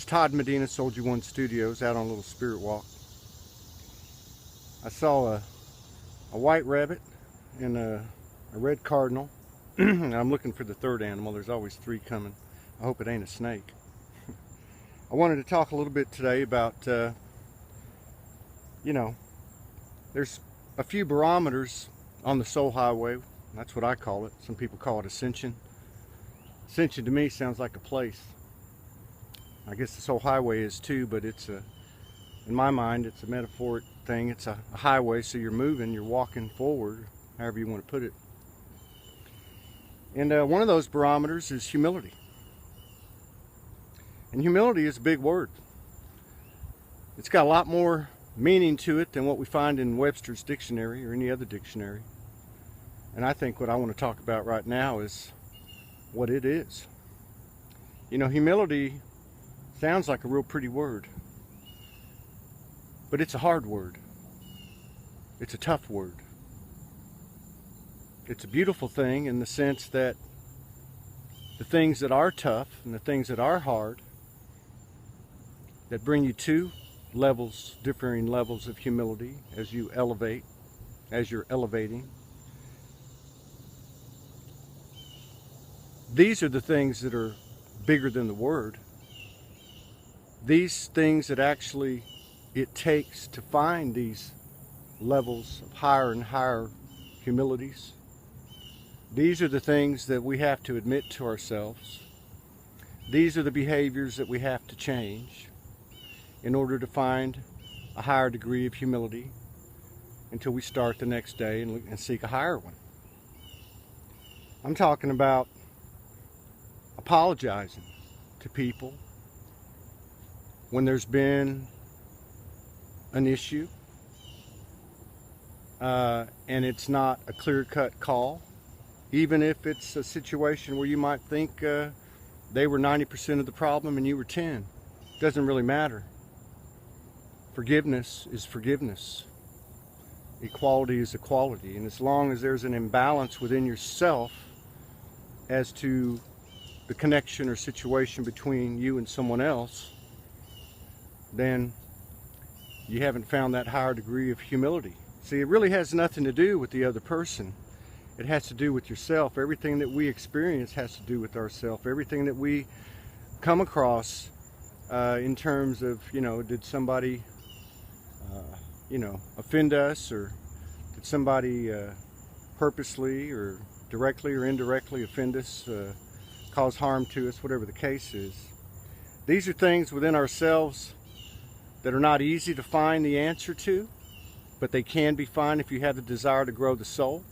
It's Todd Medina, Soldier One Studios, out on a little spirit walk. I saw a white rabbit and a red cardinal. And I'm looking for the third animal. There's always three coming. I hope it ain't a snake. I wanted to talk a little bit today about, there's a few barometers on the soul highway. That's what I call it. Some people call it ascension. Ascension to me sounds like a place. I guess the soul highway is too, but in my mind, it's a metaphoric thing. It's a highway, so you're moving, you're walking forward, however you want to put it. And one of those barometers is humility. And humility is a big word. It's got a lot more meaning to it than what we find in Webster's dictionary or any other dictionary. And I think what I want to talk about right now is what it is. Humility sounds like a real pretty word, but it's a hard word. It's a tough word. It's a beautiful thing in the sense that the things that are tough and the things that are hard, that bring you to levels, differing levels of humility as you elevate, as you're elevating. These are the things that are bigger than the word. These things that actually it takes to find these levels of higher and higher humilities. These are the things that we have to admit to ourselves. These are the behaviors that we have to change in order to find a higher degree of humility until we start the next day and seek a higher one. I'm talking about apologizing to people when there's been an issue and it's not a clear-cut call, even if it's a situation where you might think they were 90% of the problem and you were 10. Doesn't really matter. Forgiveness is forgiveness. Equality is equality. And as long as there's an imbalance within yourself as to the connection or situation between you and someone else, then you haven't found that higher degree of humility. See, it really has nothing to do with the other person. It has to do with yourself. Everything that we experience has to do with ourselves. Everything that we come across in terms of, did somebody, offend us, or did somebody purposely or directly or indirectly offend us, cause harm to us, whatever the case is. These are things within ourselves that are not easy to find the answer to, but they can be found if you have the desire to grow the soul.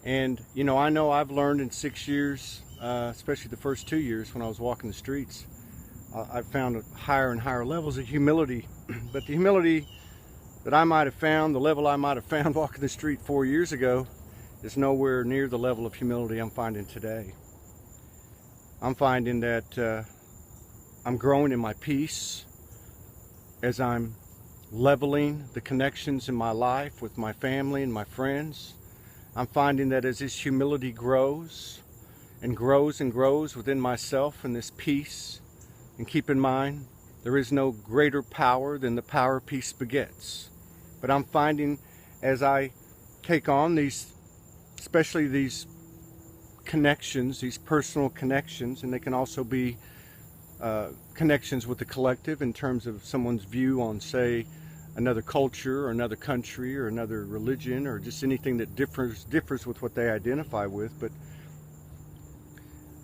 And I know I've learned in 6 years, especially the first 2 years when I was walking the streets, I've found higher and higher levels of humility. But the humility that I might have found, the level I might have found walking the street 4 years ago, is nowhere near the level of humility I'm finding today. I'm finding that I'm growing in my peace as I'm leveling the connections in my life with my family and my friends. I'm finding that as this humility grows and grows and grows within myself, and this peace, and keep in mind, there is no greater power than the power peace begets. But I'm finding as I take on these, especially these connections, these personal connections, and they can also be connections with the collective in terms of someone's view on, say, another culture or another country or another religion, or just anything that differs with what they identify with. But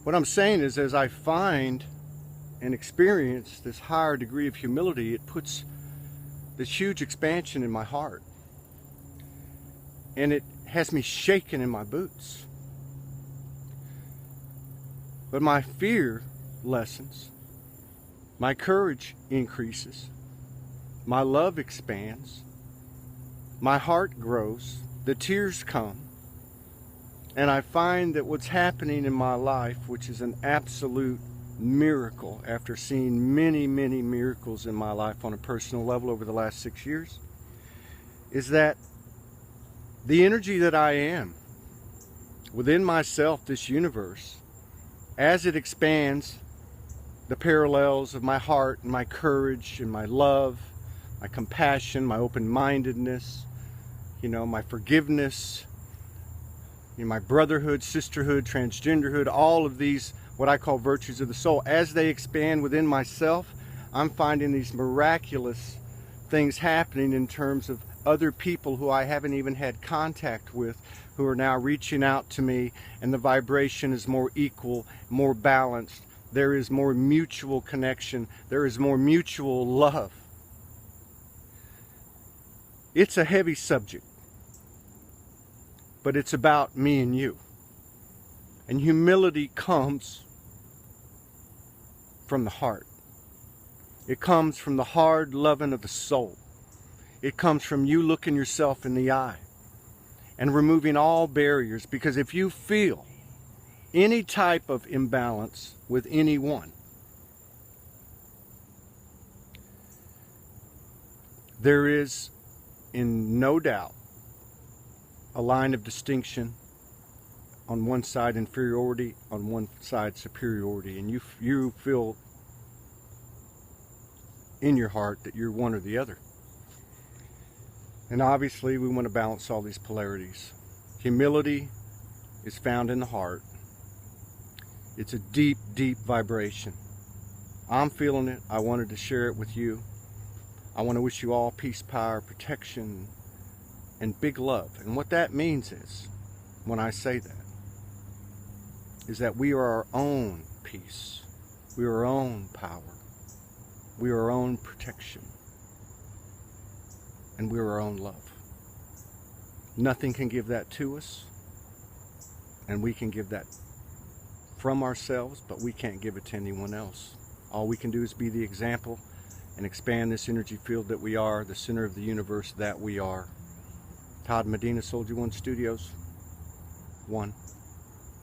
what I'm saying is, as I find and experience this higher degree of humility, it puts this huge expansion in my heart, and it has me shaking in my boots. But my fear lessens, my courage increases, my love expands, my heart grows, the tears come, and I find that what's happening in my life, which is an absolute miracle after seeing many, many miracles in my life on a personal level over the last 6 years, is that the energy that I am within myself, this universe, as it expands the parallels of my heart and my courage and my love, my compassion, my open-mindedness, my forgiveness, my brotherhood, sisterhood, transgenderhood, all of these, what I call virtues of the soul, as they expand within myself, I'm finding these miraculous things happening in terms of other people who I haven't even had contact with, who are now reaching out to me, and the vibration is more equal, more balanced. There is more mutual connection. There is more mutual love. It's a heavy subject, but it's about me and you. And humility comes from the heart. It comes from the hard loving of the soul. It comes from you looking yourself in the eye and removing all barriers, because if you feel any type of imbalance with anyone, there is, in no doubt, a line of distinction. On one side inferiority, on one side superiority, and you feel in your heart that you're one or the other. And obviously we want to balance all these polarities. Humility is found in the heart. It's a deep, deep vibration. I'm feeling it. I wanted to share it with you. I want to wish you all peace, power, protection, and big love. And what that means is, when I say that, is that we are our own peace. We are our own power. We are our own protection. And we are our own love. Nothing can give that to us. And we can give that from ourselves, but we can't give it to anyone else. All we can do is be the example and expand this energy field that we are, the center of the universe that we are. Todd Medina, Soldier One Studios. 1.